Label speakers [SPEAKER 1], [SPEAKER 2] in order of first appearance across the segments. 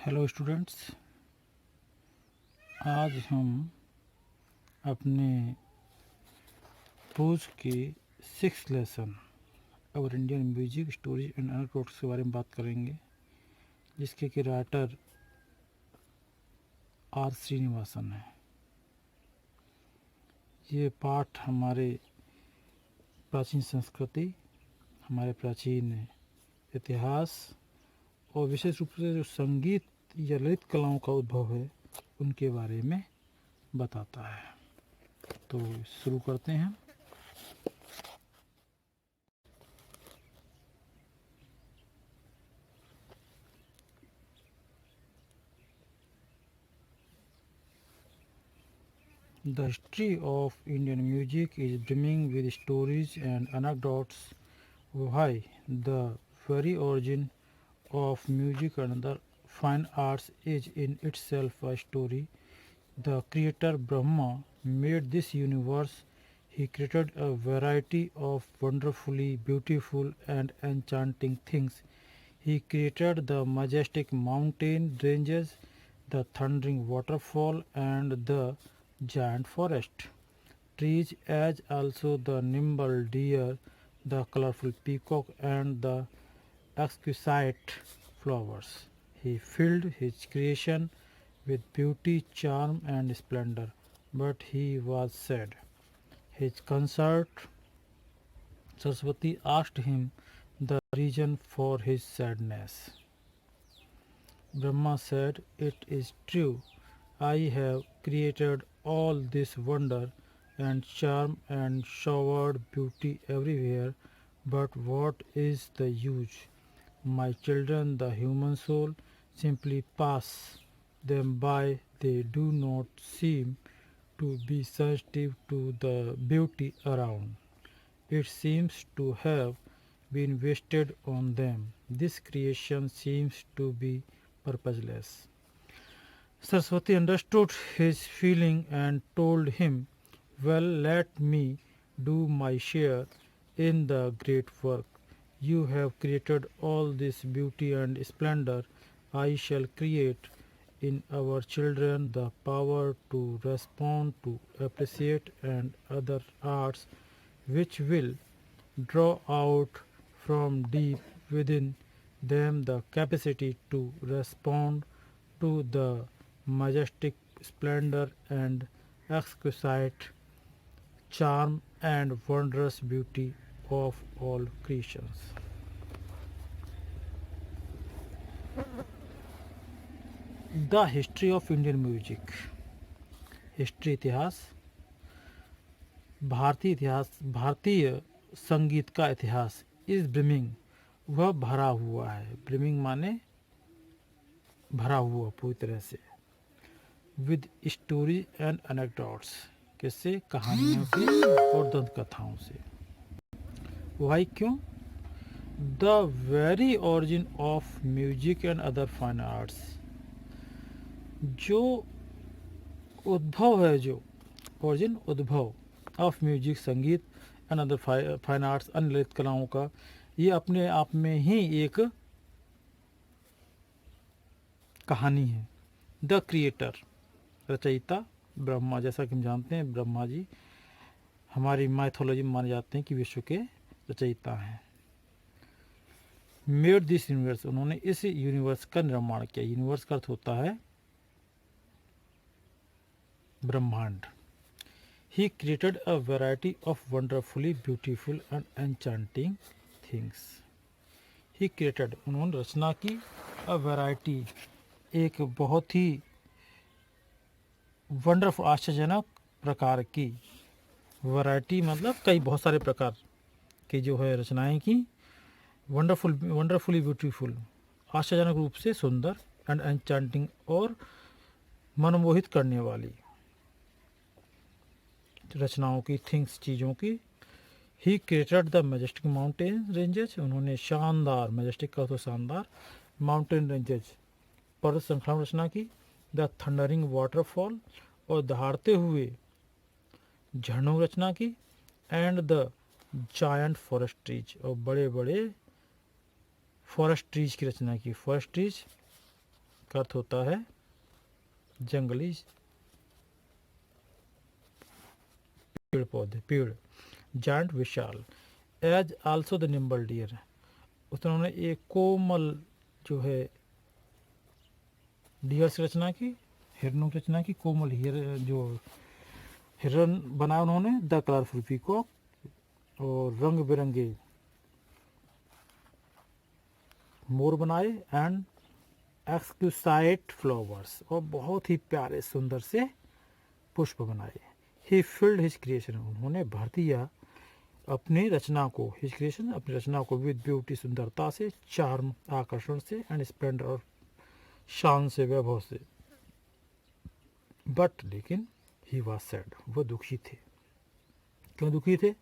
[SPEAKER 1] Hello students, आज हम अपने पोज के 6th लेसन और Indian music stories and anecdotes के बारे में बात करेंगे, जिसके कि राइटर आर श्रीनिवासन है। ये पाठ हमारे प्राचीन संस्कृति, हमारे प्राचीन इतिहास और विशेष रूप से जो संगीत या ललित कलाओं का उद्भव है उनके बारे में बताता है। तो शुरू करते हैं। The history of Indian music is brimming with stories and anecdotes. Why? The very origin of music and the fine arts is in itself a story. The creator Brahma made this universe. He created a variety of wonderfully beautiful and enchanting things. He created the majestic mountain ranges, the thundering waterfall, and the giant forest. Trees, as also the nimble deer, the colorful peacock, and the exquisite flowers. He filled his creation with beauty, charm, and splendor, but he was sad. His consort Saraswati asked him the reason for his sadness. Brahma said, "It is true, I have created all this wonder and charm and showered beauty everywhere, but what is the use? My children, the human soul, simply pass them by. They do not seem to be sensitive to the beauty around. It seems to have been wasted on them. This creation seems to be purposeless." Saraswati understood his feeling and told him, "Well, let me do my share in the great work. You have created all this beauty and splendor. I shall create in our children the power to respond, to appreciate, and other arts which will draw out from deep within them the capacity to respond to the majestic splendor and exquisite charm and wondrous beauty of all creations." The history of Indian music. History, इतिहास, भारतीय संगीत का इतिहास। Is brimming, वह भरा हुआ है। Brimming माने भरा हुआ पूरी तरह से। विद स्टोरी एंड एनेक्डोट्स, किससे? कहानियों से और दंत कथाओं से। वाई, क्यों? The very origin of music and other fine arts, जो उद्भव है, जो ओरिजिन उद्भव ऑफ म्यूजिक संगीत एंड अदर फाइन आर्ट्स अन्य ललित कलाओं का, ये अपने आप में ही एक कहानी है। द क्रिएटर, रचयिता ब्रह्मा। जैसा कि हम जानते हैं, ब्रह्मा जी हमारी माइथोलॉजी में माने जाते हैं कि विश्व के रचयिता हैं। मेड दिस यूनिवर्स, उन्होंने इस यूनिवर्स का निर्माण किया। यूनिवर्स का अर्थ होता है ब्रह्मांड। He created a variety of wonderfully beautiful and enchanting things. He created, उन्होंने रचना की, a variety, एक बहुत ही वंडरफुल, आश्चर्यजनक प्रकार की। वैरायटी मतलब कई, बहुत सारे प्रकार की जो है रचनाएं की। वंडरफुली ब्यूटीफुल, आश्चर्यजनक रूप से सुंदर, एंड एन्चांटिंग, और मनमोहित करने वाली रचनाओं की, थिंग्स, चीज़ों की। He created the majestic mountain ranges, उन्होंने शानदार, मैजेस्टिक का तो शानदार, माउंटेन रेंजेस, पर्वत श्रृंखला रचना की। द थंडरिंग वाटरफॉल, और दहाड़ते हुए झरनों रचना की। And the giant forest trees, और बड़े बड़े फॉरेस्ट ट्रीज की रचना की। फॉरेस्ट ट्रीज का अर्थ होता है जंगली पेड़ पौधे, पेड़। जायंट विशाल, as also the nimble deer, उन्होंने एक कोमल जो है डियर से रचना की, हिरणों की रचना की, कोमल जो हिरन बनाया उन्होंने, द कलरफुल पीकॉक, और रंग बिरंगे मोर बनाए, एंड एक्सक्यूसाइट फ्लावर्स, और बहुत ही प्यारे सुंदर से पुष्प बनाए। ही फिल्ड हिज क्रिएशन, उन्होंने भर दिया अपनी रचना को, हिज क्रिएशन अपनी रचना को, विद ब्यूटी सुंदरता से, चार्म आकर्षण से, एंड स्प्लेंडर और शान से, वैभव से। बट लेकिन ही वॉज सैड, वो दुखी थे। क्यों दुखी थे?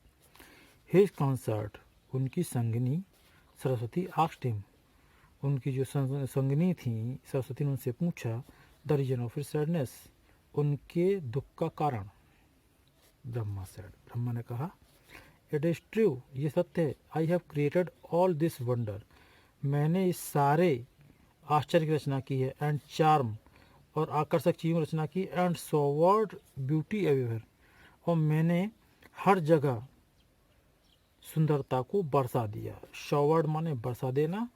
[SPEAKER 1] हिज कंसर्ट, उनकी संगिनी सरस्वती आस्क्ड हिम, उनकी जो संगिनी थी सरस्वती ने उनसे पूछा, the reason of his sadness, उनके दुख का कारण। ब्रह्मा सेड, ब्रह्मा ने कहा, इट इज ट्रू, ये सत्य है, I have created all this wonder, मैंने इस सारे आश्चर्य की रचना की है, एंड चार्म और आकर्षक चीज़ों की रचना की, एंड सोवर्ड ब्यूटी एवरीवेयर, और मैंने हर जगह सुंदरता को बरसा दिया। शॉवर्ड माने बरसा देना,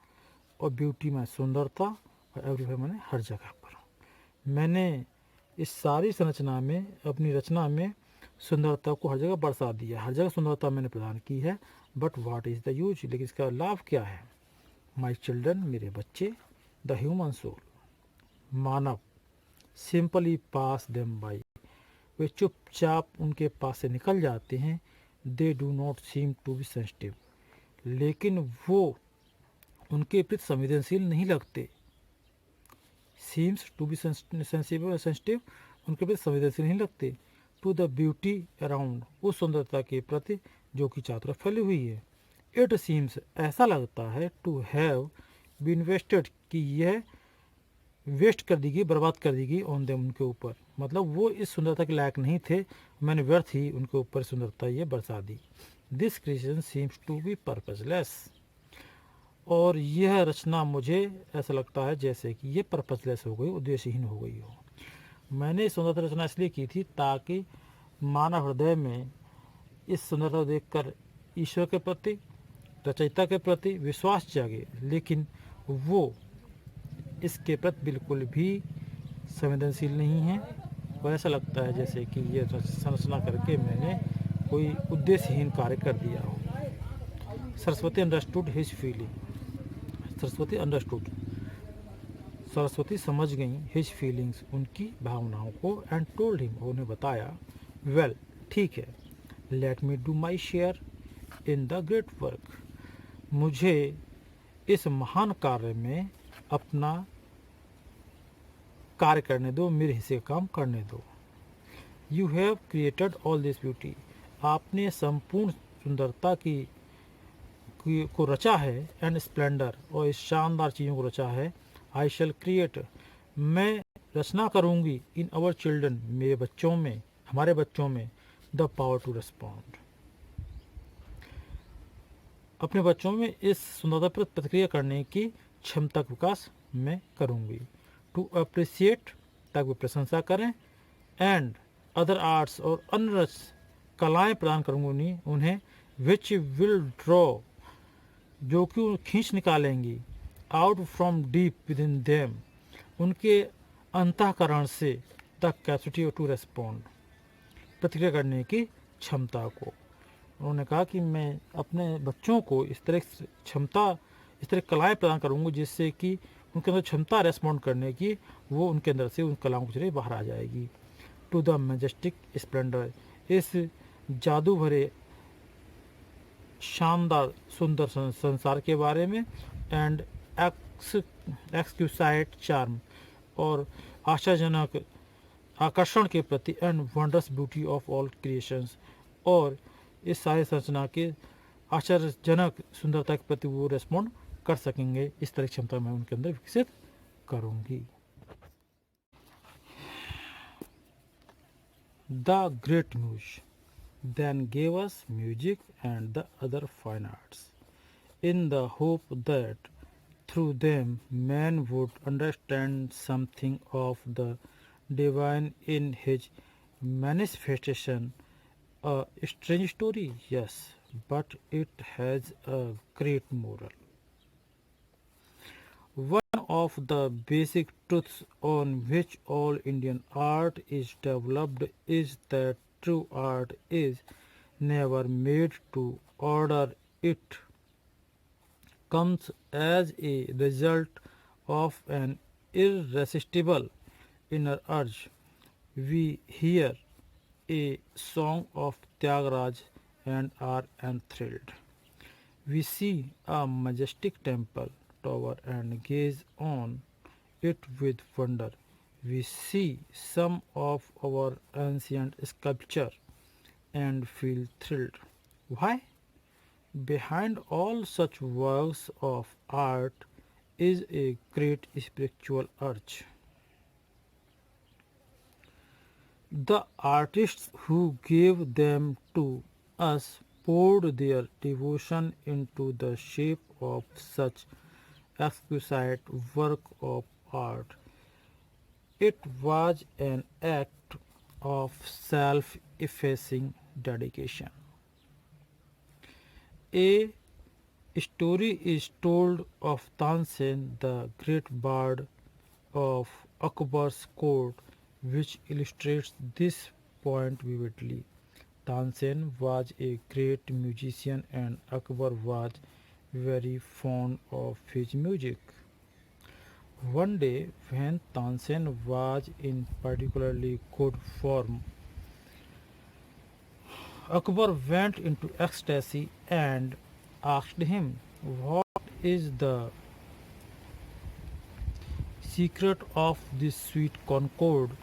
[SPEAKER 1] और ब्यूटी में सुंदरता, और एवरीवेयर माने हर जगह पर। मैंने इस सारी संरचना में, अपनी रचना में सुंदरता को हर जगह बरसा दिया, हर जगह सुंदरता मैंने प्रदान की है। But what is the use, लेकिन इसका लाभ क्या है? माई चिल्ड्रन, मेरे बच्चे, द ह्यूमन सोल, मानव, सिंपली पास देम बाई, वे चुपचाप उनके पास से निकल जाते हैं। They do not seem to be sensitive, लेकिन वो उनके प्रति संवेदनशील नहीं लगते। सीम्स टू बी सेंसिटिव, उनके प्रति संवेदनशील नहीं लगते। टू द ब्यूटी अराउंड, उस सुंदरता के प्रति जो कि चारों तरफ फैली हुई है। इट सीम्स, ऐसा लगता है, टू हैव बीन वेस्टेड, कि यह वेस्ट कर दी गई, बर्बाद कर दी गई, ऑन देम, उनके ऊपर। मतलब वो इस सुंदरता के लायक नहीं थे, मैंने व्यर्थ ही उनके ऊपर सुंदरता ये बरसा दी। This creation seems to be purposeless, और यह रचना मुझे ऐसा लगता है जैसे कि ये पर्पजलेस हो गई, उद्देश्यहीन हो गई हो। मैंने सुंदरता रचना इसलिए की थी ताकि मानव हृदय में इस सुंदरता को देखकर ईश्वर के प्रति, रचयिता के प्रति विश्वास जागे, लेकिन वो इसके प्रति बिल्कुल भी संवेदनशील नहीं है, और ऐसा लगता है जैसे कि ये संरचना करके मैंने कोई उद्देश्यहीन कार्य कर दिया हो। Saraswati understood his feeling, Saraswati understood, Saraswati समझ गई हिज फीलिंग्स, उनकी भावनाओं को, एंड टोल्ड हिम, उन्हें बताया, वेल, ठीक है, let me do my share in the great work, मुझे इस महान कार्य में अपना कार्य करने दो, मेरे हिस्से का काम करने दो। You have created all this beauty, आपने संपूर्ण सुंदरता को रचा है, एंड स्प्लेंडर, और इस शानदार चीज़ों को रचा है। आई शैल क्रिएट, मैं रचना करूँगी, इन आवर चिल्ड्रन, मेरे बच्चों में, हमारे बच्चों में, द पावर टू रिस्पॉन्ड, अपने बच्चों में इस सुंदरता पर प्रतिक्रिया करने की क्षमता का विकास मैं करूँगी। टू अप्रिसिएट, ताकि वे प्रशंसा करें, एंड अदर आर्ट्स, और अन्य कलाएँ प्रदान करूँगी उन्हें, विच विल ड्रॉ, जो कि खींच निकालेंगी, out from deep within them, उनके अंतःकरण से, द कैपेसिटी टू रेस्पॉन्ड, प्रतिक्रिया करने की क्षमता को। उन्होंने कहा कि मैं अपने बच्चों को इस तरह क्षमता, इस तरह कलाएँ प्रदान करूँगी जिससे कि उनके अंदर क्षमता रेस्पॉन्ड करने की, वो उनके अंदर से उन कलाओं के जरिए बाहर आ जाएगी। टू द मैजेस्टिक स्प्लेंडर, इस जादू भरे शानदार सुंदर संसार के बारे में, एंड एक्सक्यूसाइट चार्म, और आशाजनक आकर्षण के प्रति, and wondrous beauty of all creations, और इस सारे संरचना के आश्चर्यजनक सुंदरता के प्रति वो रेस्पॉन्ड कर सकेंगे। इस तरह की क्षमता मैं उनके अंदर विकसित करूंगी। The great muse then gave us music and the other fine arts, in the hope that through them, man would understand something of the divine in his manifestation. A strange story, yes, but it has a great moral. One of the basic truths on which all Indian art is developed is that true art is never made to order. It comes as a result of an irresistible inner urge. We hear a song of Tyagaraja and are enthralled. We see a majestic temple tower and gaze on it with wonder. We see some of our ancient sculpture and feel thrilled. Why? Behind all such works of art is a great spiritual urge. The artists who gave them to us poured their devotion into the shape of such exquisite work of art. It was an act of self effacing dedication. A story is told of Tansen, the great bard of Akbar's court, which illustrates this point vividly. Tansen was a great musician and Akbar was very fond of his music. One day, when Tansen was in particularly good form, Akbar went into ecstasy and asked him, "What is the secret of this sweet concord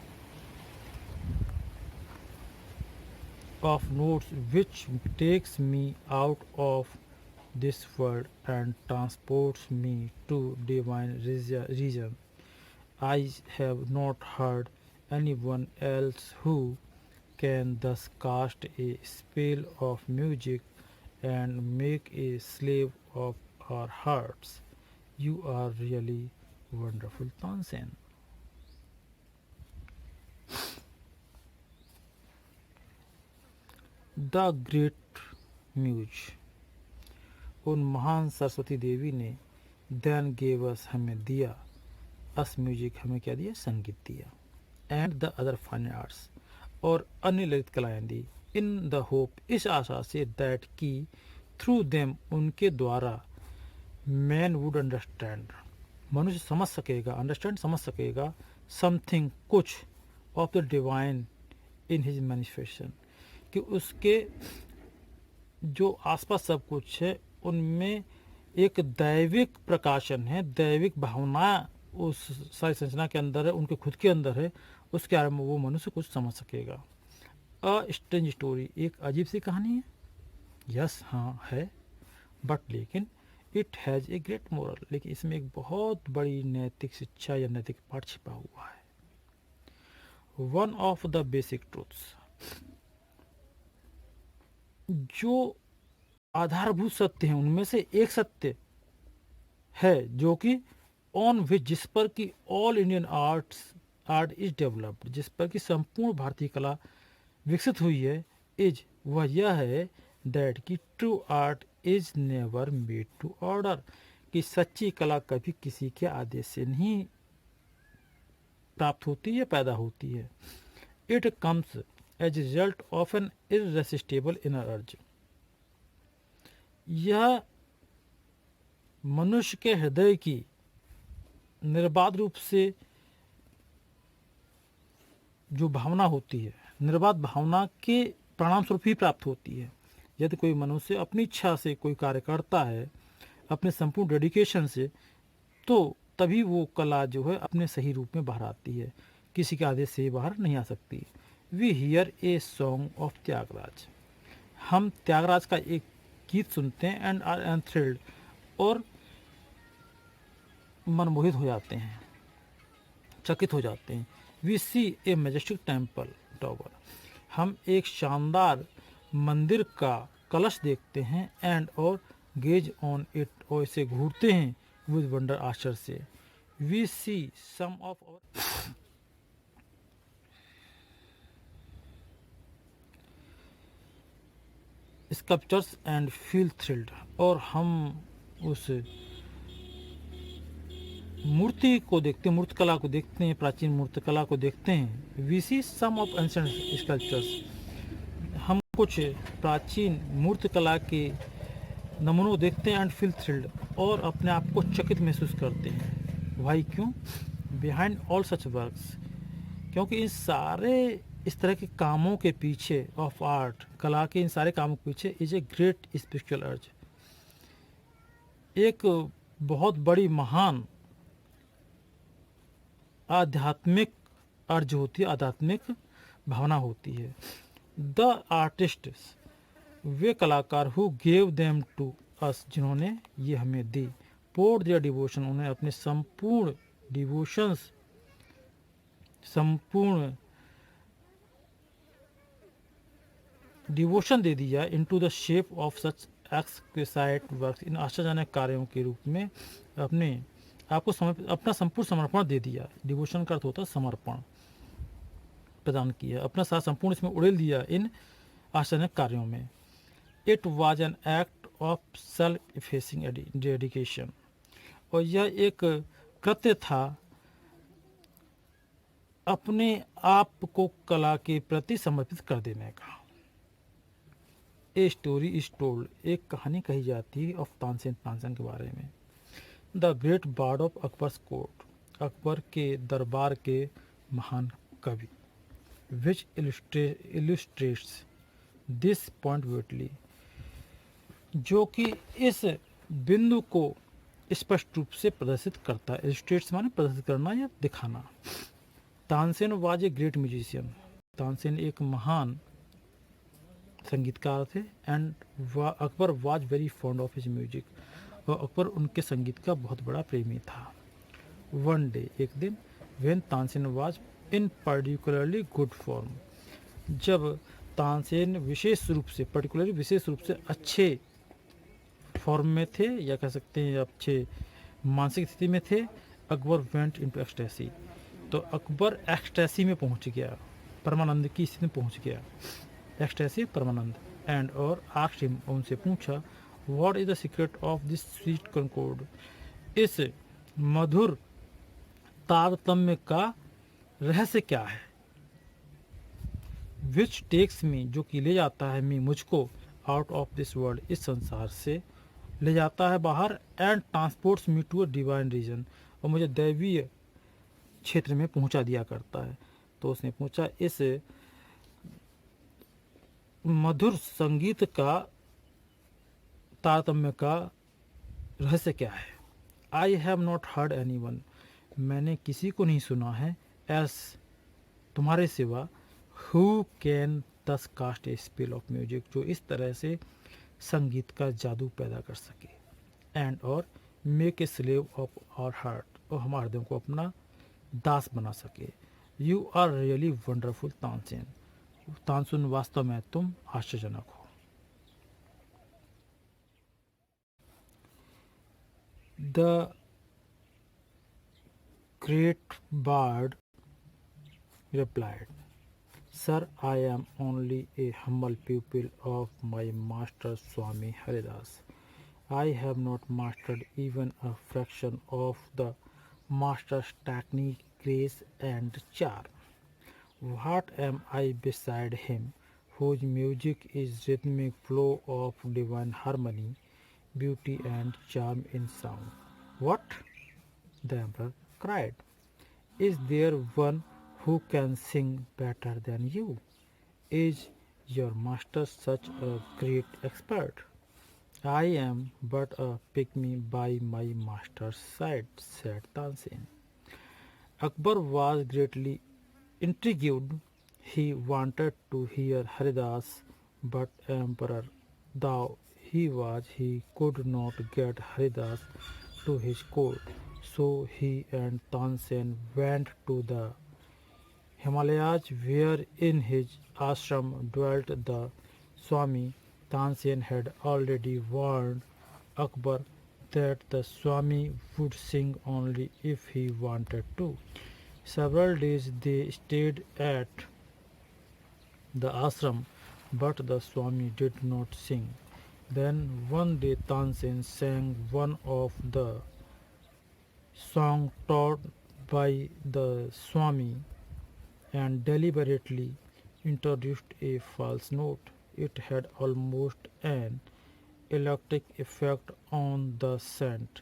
[SPEAKER 1] of notes which takes me out of this world and transports me to divine region? I have not heard anyone else who can thus cast a spell of music and make a slave of our hearts. You are really wonderful, Tansen." The Great Muse. उन महान सरस्वती देवी ने then gave us हमें दिया अस music हमें क्या दिया संगीत दिया and the other fine arts और अन्य ललित कलाएं दी इन द होप इस आशा से दैट की थ्रू देम उनके द्वारा मैन वुड अंडरस्टैंड मनुष्य समझ सकेगा अंडरस्टैंड समझ सकेगा समथिंग कुछ of the divine in his manifestation कि उसके जो आसपास सब कुछ है उनमें एक दैविक प्रकाशन है दैविक भावना उस सारी संरचना के अंदर है उनके खुद के अंदर है उसके बारे में वो मनुष्य कुछ समझ सकेगा। अ स्ट्रेंज स्टोरी एक अजीब सी कहानी है यस हाँ है बट लेकिन it has a great moral लेकिन इसमें एक बहुत बड़ी नैतिक शिक्षा या नैतिक पाठ छिपा हुआ है। One of the basic truths जो आधारभूत सत्य हैं उनमें से एक सत्य है जो कि ऑन विच जिस पर कि all Indian art is developed जिस पर कि संपूर्ण भारतीय कला विकसित हुई है इज वह यह है दैट कि true art is never made to order कि सच्ची कला कभी किसी के आदेश से नहीं प्राप्त होती है पैदा होती है। It comes as result of an irresistible inner urge यह मनुष्य के हृदय की निर्बाध रूप से जो भावना होती है निर्बाध भावना के परिणाम स्वरूप ही प्राप्त होती है। यदि कोई मनुष्य अपनी इच्छा से कोई कार्य करता है अपने संपूर्ण डेडिकेशन से तो तभी वो कला जो है अपने सही रूप में बाहर आती है किसी के आदेश से बाहर नहीं आ सकती। We hear a song of Tyagaraja हम त्यागराज का एक गीत सुनते हैं एंड आर एंथ्रिल्ड और मनमोहित हो जाते हैं चकित हो जाते हैं। We see a majestic temple tower हम एक शानदार मंदिर का कलश देखते हैं एंड और गेज ऑन इट और इसे घूरते हैं with wonder आश्चर्य से. We see some of our sculptures and feel thrilled. और हम उस मूर्ति को देखते हैं, मूर्तिकला को देखते हैं, प्राचीन मूर्तिकला को देखते हैं. We see some of ancient sculptures, हम कुछ प्राचीन मूर्तिकला के नमूनों देखते हैं. एंड फील थ्रिल्ड, और अपने आप को चकित महसूस करते हैं. वाई, क्यों? बिहाइंड ऑल सच वर्क्स, क्योंकि इन सारे इस तरह के कामों के पीछे ऑफ आर्ट, कला के इन सारे कामों के पीछे इज ए ग्रेट स्पिरिचुअल अर्ज, एक बहुत बड़ी महान आध्यात्मिक अर्ज होती है, आध्यात्मिक भावना होती है. द आर्टिस्ट, वे कलाकार, who gave them to us, जिन्होंने ये हमें दी. पोर देयर डिवोशन, उन्हें अपने संपूर्ण डिवोशंस, संपूर्ण डिवोशन दे दिया. Into the shape of such exquisite works, इन आश्चर्यजनक कार्यों के रूप में अपने आपको अपना संपूर्ण समर्पण दे दिया. डिवोशन का अर्थ होता है समर्पण प्रदान किया, अपना साथ संपूर्ण इसमें उड़ेल दिया इन आश्चर्यजनक कार्यों में. It was an act of self effacing dedication, और यह एक कृत्य था अपने आप को कला के प्रति समर्पित कर देने का. ए स्टोरी इज टोल्ड, एक कहानी कही जाती है ऑफ तानसेन, तानसेन के बारे में. The great bard of Akbar's court, Akbar के दरबार के महान कवि. विच इलुस्ट्रेट्स दिस पॉइंट ब्यूटली, जो कि इस बिंदु को स्पष्ट रूप से प्रदर्शित करता है. इलुस्ट्रेट्स माने प्रदर्शित करना या दिखाना. Tansen was a great musician, Tansen एक महान संगीतकार थे. And Akbar was very fond of his music, और अकबर उनके संगीत का बहुत बड़ा प्रेमी था. वन डे, एक दिन, when Tansen was in particularly good form, जब तानसेन विशेष रूप से अच्छे फॉर्म में थे, या कह सकते हैं अच्छे मानसिक स्थिति में थे. अकबर वेंट इनटू एक्सटेसी, तो अकबर एक्सटेसी में पहुंच गया, परमानंद की स्थिति में पहुंच गया. एक्सटेसी परमानंद. एंड और आस्क्ड हिम, उनसे पूछा, what is the secret of this sweet concord, इस मधुर तारतम्य का रहस्य क्या है. विच टेक्स मी, जो कि ले जाता है मी, मुझको, आउट ऑफ दिस वर्ल्ड, इस संसार से ले जाता है बाहर. And transports me to a divine region, और मुझे दैवीय क्षेत्र में पहुंचा दिया करता है. तो उसने पूछा, इस मधुर संगीत का तारतम्य का रहस्य क्या है. I have not heard anyone, मैंने किसी को नहीं सुना है, एस, तुम्हारे सिवा, who can thus cast a spell of music, जो इस तरह से संगीत का जादू पैदा कर सके. एंड और make a slave of our heart, और हमारे हृदय को अपना दास बना सके. You are really wonderful Tansen, Tansen वास्तव में तुम आश्चर्यजनक हो. The great bard replied, Sir, I am only a humble pupil of my master Swami Haridas. I have not mastered even a fraction of the master's technique, grace, and charm. What am I beside him, whose music is rhythmic flow of divine harmony, beauty, and charm in sound? What? The emperor cried. Is there one who can sing better than you? Is your master such a great expert? I am but a pygmy by my master's side, said Tansin. Akbar was greatly intrigued. He wanted to hear Haridas, but Emperor, though he could not get Haridas to his court. So he and Tansen went to the Himalayas, where in his ashram dwelt the Swami. Tansen had already warned Akbar that the Swami would sing only if he wanted to. Several days they stayed at the ashram, but the Swami did not sing. Then one day Tansen sang one of the songs taught by the Swami and deliberately introduced a false note. It had almost an electric effect on the saint.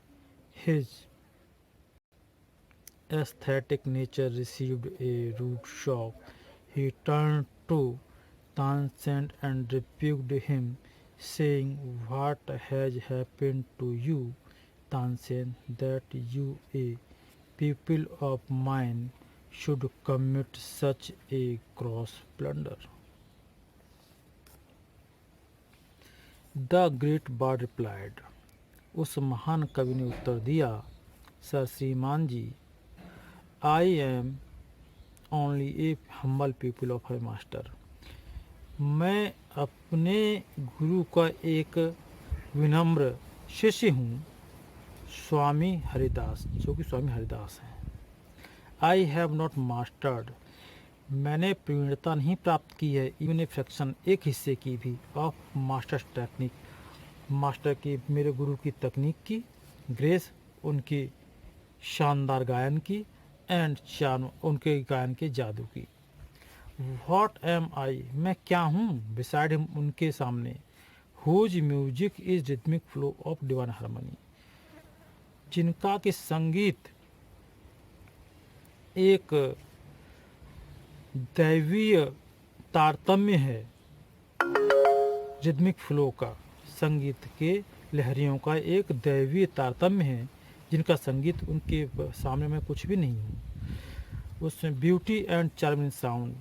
[SPEAKER 1] His aesthetic nature received a rude shock. He turned to Tansen and rebuked him, saying, "What has happened to you, Tansen, that you, a pupil of mine, should commit such a gross blunder?" The great bard replied, उस महान कवि ने उत्तर दिया, sir श्रीमान जी, I am only a humble pupil of my master. मैं अपने गुरु का एक विनम्र शिष्य हूँ, स्वामी हरिदास, जो कि स्वामी हरिदास हैं। आई हैव नॉट मास्टर्ड, मैंने प्रवीणता नहीं प्राप्त की है, इवन ए फ्रैक्शन, एक हिस्से की भी, ऑफ मास्टर्स टेक्निक, मास्टर की, मेरे गुरु की तकनीक की, ग्रेस, उनकी शानदार गायन की, एंड चार्म, उनके गायन के जादू की। व्हाट एम आई, मैं क्या हूँ, बिसाइड हिम, उनके सामने, whose music is rhythmic flow of divine harmony, जिनका कि संगीत एक दैवीय तारतम्य है, रिदमिक फ्लो का, संगीत के लहरियों का एक दैवीय तारतम्य है, जिनका संगीत उनके सामने में कुछ भी नहीं है। उसमें ब्यूटी एंड चार्मिंग साउंड,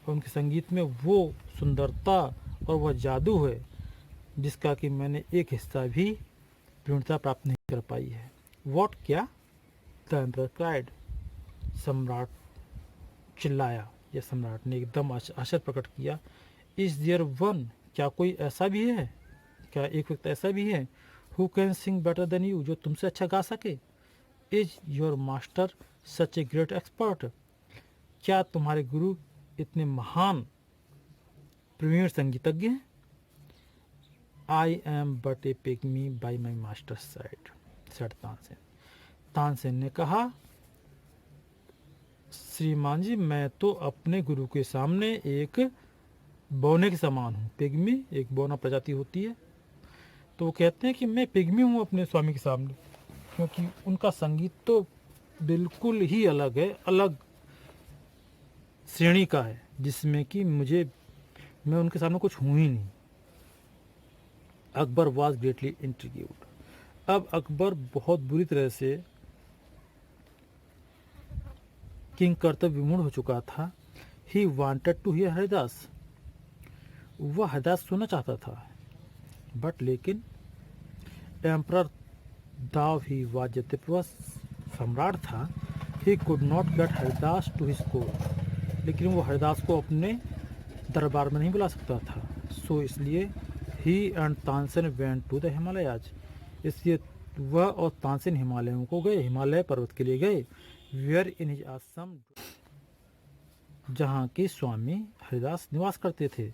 [SPEAKER 1] उनके संगीत में वो सुंदरता और वह जादू है जिसका कि मैंने एक हिस्सा भी पूर्णता प्राप्त नहीं कर पाई है। वॉट, क्या? द एम्परर क्राइड, सम्राट चिल्लाया, या सम्राट ने एकदम आश्चर्य प्रकट किया। इज देयर वन, क्या कोई ऐसा भी है, क्या एक व्यक्ति ऐसा भी है, who can sing better than you, जो तुमसे अच्छा गा सके? Is your master such a great expert, क्या तुम्हारे गुरु इतने महान प्रवीण संगीतज्ञ हैं? I am but A pygmy by my master side, said Tansen. Tansen ने कहा, श्रीमान जी, मैं तो अपने गुरु के सामने एक बौने के समान हूँ। पिग्मी एक बौना प्रजाति होती है, तो वो कहते हैं कि मैं पिग्मी हूँ अपने स्वामी के सामने, क्योंकि उनका संगीत तो बिल्कुल ही अलग है, अलग श्रेणी का है, जिसमें कि मैं उनके सामने कुछ हूँ ही नहीं। अकबर वॉज ग्रेटली इंट्रिग्यूड, अब अकबर बहुत बुरी तरह से किंग कर्तव्य विमूढ़ हो चुका था। He wanted to hear Haridas, वह हरिदास सुनना चाहता था, बट लेकिन एम्परर दाव ही वाज, यद्यपि वह सम्राट था, he could not get Haridas to his court, लेकिन वो हरिदास को अपने दरबार में नहीं बुला सकता था। सो इसलिए ही and Tansen went to the Himalayas, इसलिए वह और तानसेन हिमालयों को गए, हिमालय पर्वत के लिए गए। वेयर इन हिज आश्रम, जहाँ के स्वामी हरिदास निवास करते थे।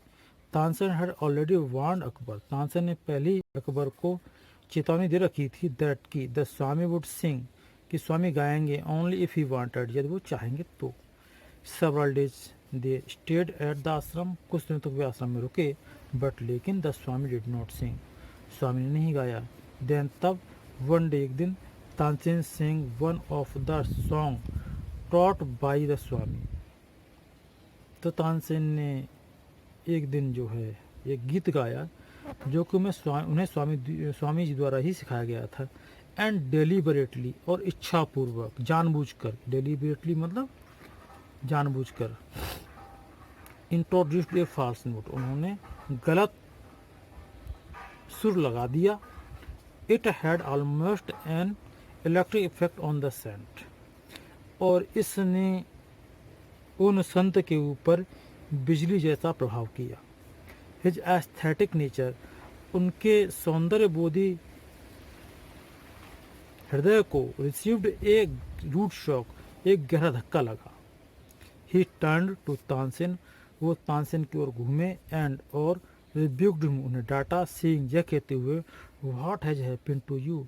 [SPEAKER 1] Tansen had already warned Akbar, Tansen ने पहले ही अकबर को चेतावनी दे रखी थी, दैट की द स्वामी वुड सिंग, कि स्वामी गाएंगे, ओनली इफ ही वांटेड, यदि वो चाहेंगे तो। Several days they stayed at the आश्रम, कुछ दिनों तक वे आश्रम में रुके, बट लेकिन the swami did not sing, स्वामी ने नहीं गाया। देन तब वन डे, एक दिन, Tansen sing one of the song taught by the swami, तो तानसेन ने एक दिन जो है एक गीत गाया जो कि उन्हें स्वामी जी द्वारा ही सिखाया गया था। एंड डेलिबरेटली, और इच्छापूर्वक, जानबूझकर, डेलिबरेटली मतलब जानबूझकर, इंट्रोड्यूस्ड ए फॉल्स नोट, उन्होंने गलत सुर लगा दिया। It had almost an electric effect on the saint, और इसने उन संत के ऊपर बिजली जैसा प्रभाव किया। हिज एस्थेटिक नेचर, उनके सौंदर्य बोधी हृदय को रिसीव्ड ए रूट शॉक, एक गहरा धक्का लगा। ही टर्न टू तानसेन, वो तानसेन की ओर घूमे एंड और रिब्यूक्ड हिम, उन्हें डांटा, सीइंग, यह कहते हुए, what has happened to you,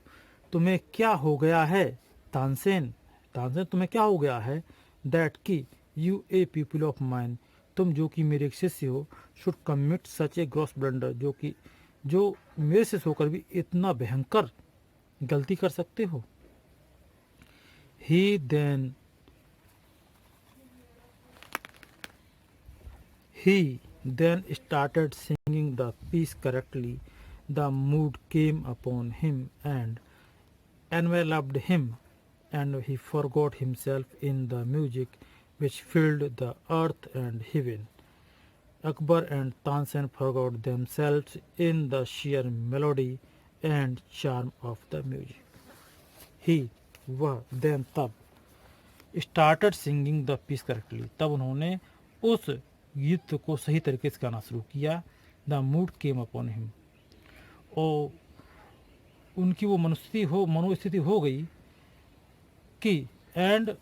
[SPEAKER 1] तुम्हें क्या हो गया है तानसेन, तानसेन तुम्हें क्या हो गया है, दैट की U A people of mine, तुम जो कि मेरे एक शिष्य हो, should commit such A gross blunder, जो मेरे शिष्य होकर भी इतना भयंकर गलती कर सकते हो। ही then He then started singing the piece correctly. The mood came upon him and enveloped him, and he forgot himself in the music which filled the earth and heaven. Akbar and Tansen forgot themselves in the sheer melody and charm of the music. He, वह, then तब, started singing the piece correctly. तब उन्होंने उस गीत को सही तरीके से गाना शुरू किया। The mood came upon him, और उनकी वो मनोस्थिति हो गई कि एंड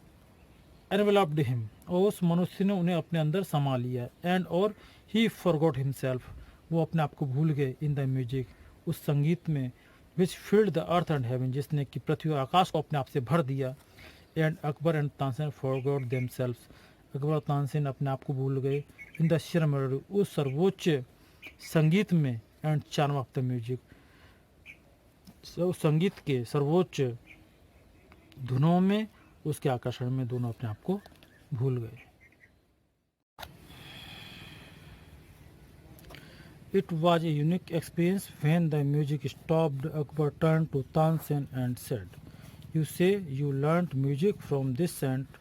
[SPEAKER 1] एनवेलप्ड हिम, और उस मनुष्य ने उन्हें अपने अंदर समा लिया। एंड और ही फॉरगॉट हिमसेल्फ, वो अपने आप को भूल गए। इन द म्यूजिक, उस संगीत में, which field the earth and heaven, जिसने कि पृथ्वी और आकाश को अपने आप से भर दिया। And Akbar and Tansen forgot themselves, Akbar और तानसेन अपने आप को भूल गए। इन द शेयर मेलोडी, उस सर्वोच्च संगीत में। And charm of the music, संगीत के सर्वोच्च धुनों में, उसके आकर्षण में, दोनों अपने आप को भूल गए। It was a unique experience. When the music stopped, Akbar turned to Tansen and said, "You say you learnt music from this saint,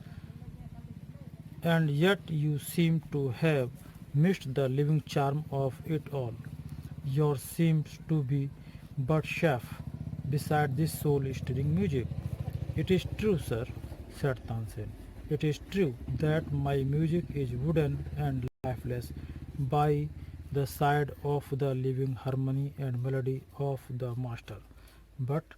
[SPEAKER 1] and yet you seem to have missed the living charm of it all. Yours seems to be but chaff beside this soul-stirring music." "It is true, sir," said Tansen. "It is true that my music is wooden and lifeless by the side of the living harmony and melody of the master. But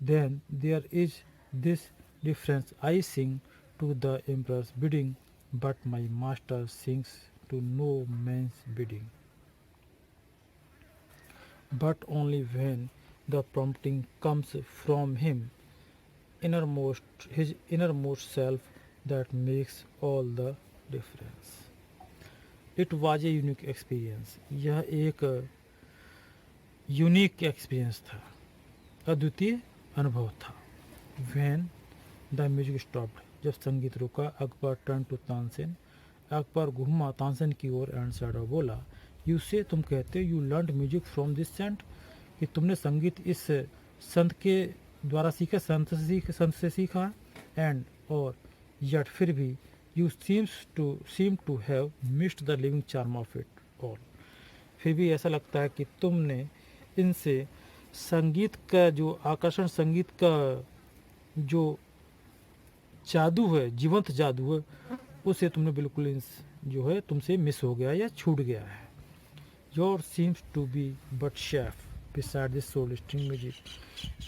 [SPEAKER 1] then there is this difference. I sing to the emperor's bidding, but my master sings to no man's bidding, but only when the prompting comes from his innermost self, that makes all the difference." It was a unique experience, यह एक unique experience था, अद्वितीय अनुभव था। When the music stopped, जब संगीत रुका, Akbar turn to Tansen, Akbar घूमा तानसेन की ओर एंड सेड, और बोला, "यू से, तुम कहते हो, you learn music from this saint, कि तुमने संगीत इस संत के द्वारा सीखा, संत से सीखा। एंड और यट, फिर भी, you seem to have missed the living charm of it all, फिर भी ऐसा लगता है कि तुमने इनसे संगीत का जो आकर्षण, संगीत का जो जादू है, जीवंत जादू है, उसे तुमने बिल्कुल जो है तुमसे मिस हो गया या छूट गया है। Your seems to be but chaff beside this soul string music,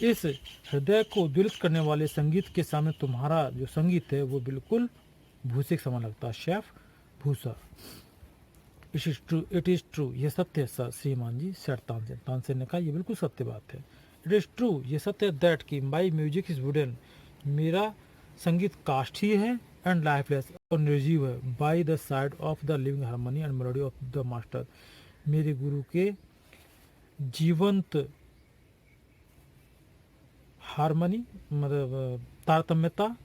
[SPEAKER 1] इस हृदय को उद्वेलित करने वाले संगीत के सामने तुम्हारा जो संगीत है वो बिल्कुल भूसे के समान लगता है। शेफ, भूसा। इट इज ट्रू, यह सत्य है श्रीमान जी, सेड तानसेन, तानसेन ने कहा, यह बिल्कुल सत्य बात है। इट इज ट्रू, यह सत्य है, दैट की माई म्यूजिक इज वुडन, मेरा संगीत काष्ठी है, एंड लाइफलेस, और निर्जीव है, by the side of the living harmony and melody of the master, मेरे गुरु के जीवंत हारमोनी, मतलब तारतम्यता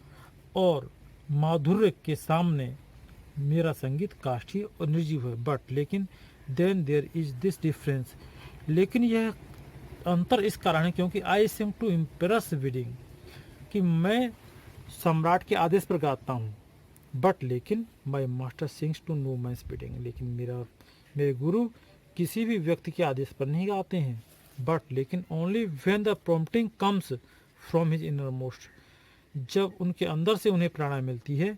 [SPEAKER 1] और माधुर्य के सामने मेरा संगीत काष्ठी और निर्जीव है। बट लेकिन, then there is this difference, लेकिन यह अंतर इस कारण है क्योंकि I sing to impress bidding, कि मैं सम्राट के आदेश पर गाता हूँ। बट लेकिन, my master sings to no man's bidding, लेकिन मेरे गुरु किसी भी व्यक्ति के आदेश पर नहीं गाते हैं। बट लेकिन, only when the prompting comes from his inner most, जब उनके अंदर से उन्हें प्रेरणा मिलती है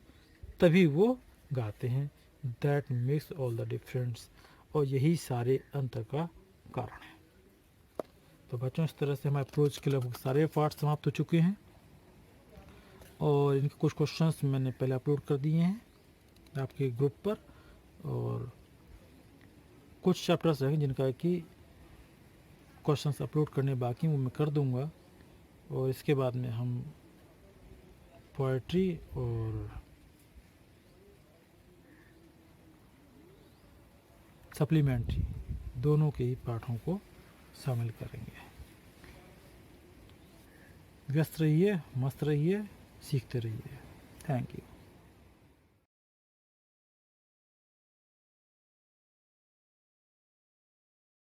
[SPEAKER 1] तभी वो गाते हैं। That makes all the difference, और यही सारे अंतर का कारण है। तो बच्चों, इस तरह से हमारे प्रोज के लगभग सारे पार्ट समाप्त हो चुके हैं। और इनके कुछ क्वेश्चंस मैंने पहले अपलोड कर दिए हैं आपके ग्रुप पर, और कुछ चैप्टर्स रहेंगे जिनका कि क्वेश्चंस अपलोड करने बाकी वो मैं कर दूंगा। और इसके बाद में हम पोएट्री और सप्लीमेंट्री दोनों के ही पाठों को शामिल करेंगे। व्यस्त रहिए, मस्त रहिए, सीखते रहिए। Thank you.